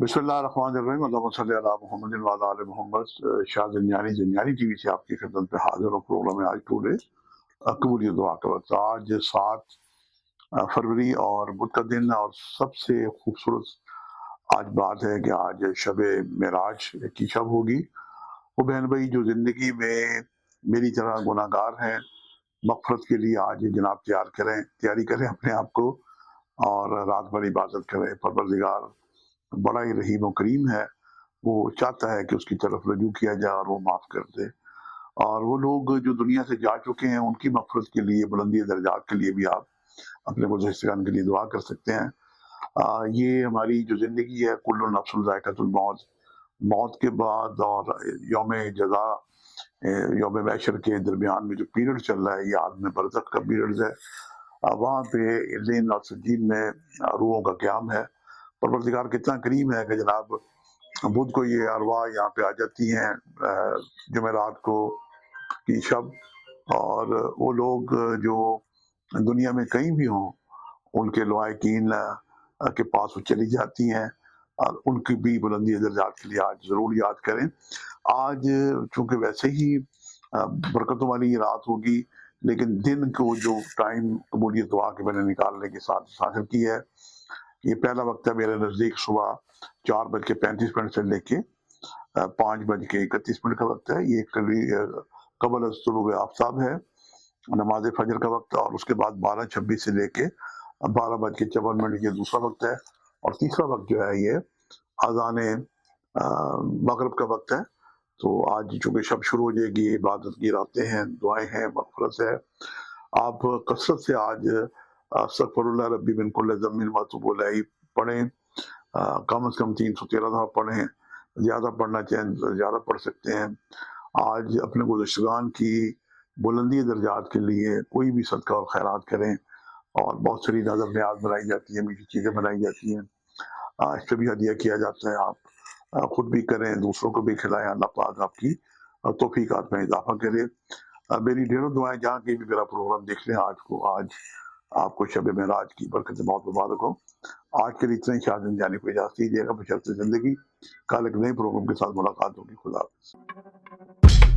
بسم اللہ الرحمن الرحیم، اللہم صلی علی محمد وعلی آل محمد۔ شاہ زنجانی ٹی وی سے آپ کی خدمت پہ حاضر ہوں۔ پروگرام ہے آج ٹوڈے قبولیت دعا کا وقت۔ آج 7 فروری اور بدھ کا دن، اور سب سے خوبصورت آج بات ہے کہ آج شب معراج کی شب ہوگی۔ وہ بہن بھائی جو زندگی میں میری طرح گناہ گار ہیں، مغفرت کے لیے آج جناب تیاری کریں اپنے آپ کو، اور رات بھر عبادت کریں۔ پروردگار بڑا ہی رحیم و کریم ہے، وہ چاہتا ہے کہ اس کی طرف رجوع کیا جائے اور وہ معاف کر دے۔ اور وہ لوگ جو دنیا سے جا چکے ہیں، ان کی مغفرت کے لیے، بلندی درجات کے لیے بھی آپ اپنے گزشتگان کے لیے دعا کر سکتے ہیں۔ یہ ہماری جو زندگی ہے، کل نفس ذائقۃ الموت، موت کے بعد اور یوم جزا، یوم محشر کے درمیان میں جو پیریڈ چل رہا ہے، یہ عالم برزخ کا پیریڈ ہے۔ وہاں پہ علین اور سجین میں روحوں کا قیام ہے۔ پروردگار کتنا کریم ہے کہ جناب بدھ کو یہ ارواح یہاں پہ آ جاتی ہیں جمعرات کو کی شب، اور وہ لوگ جو دنیا میں کہیں بھی ہوں، ان کے لوائقین کے پاس وہ چلی جاتی ہیں، اور ان کی بھی بلندی درجات کے لیے آج ضرور یاد کریں۔ آج چونکہ ویسے ہی برکتوں والی رات ہوگی، لیکن دن کو جو ٹائم قبولیت دعا کے میں نے نکالنے کے ساتھ حاصل کی ہے، یہ پہلا وقت ہے میرے نزدیک صبح 4:35 سے لے کے 5:31 کا وقت ہے۔ یہ قبل از طلوع آفتاب ہے، نماز فجر کا وقت، اور اس کے بعد 12:26 سے لے کے 12:54 یہ دوسرا وقت ہے، اور تیسرا وقت جو ہے یہ اذان مغرب کا وقت ہے۔ تو آج چونکہ شب شروع ہو جائے گی، عبادت کی راتیں ہیں، دعائیں ہیں، مغفرت ہے۔ آپ کثرت سے آج استغفر اللہ ربی من کل ذنب واتوب الیہ پڑھیں، کم از کم 313 دفعہ پڑھیں، زیادہ پڑھنا چاہیں زیادہ پڑھ سکتے ہیں۔ آج اپنے گزشتگان کی بلندی درجات کے لیے کوئی بھی صدقہ اور خیرات کریں، اور بہت ساری نظر نیاز بنائی جاتی ہیں، میٹھی چیزیں بنائی جاتی ہیں، اس پہ بھی ہدیہ کیا جاتا ہے۔ آپ خود بھی کریں، دوسروں کو بھی کھلائیں، اللہ پاک آپ کی توفیقات میں اضافہ کرے۔ میری ڈھیروں دعائیں جہاں کہیں بھی میرا پروگرام دیکھ لیں، آج آپ کو شب معراج کی برکت بہت مبارک ہو۔ آج کے لیے اتنے ہی، شاذن جانے کو اجازت دیجیے گا بشرط زندگی۔ کل ایک نئے پروگرام کے ساتھ ملاقات ہوگی۔ خدا حافظ۔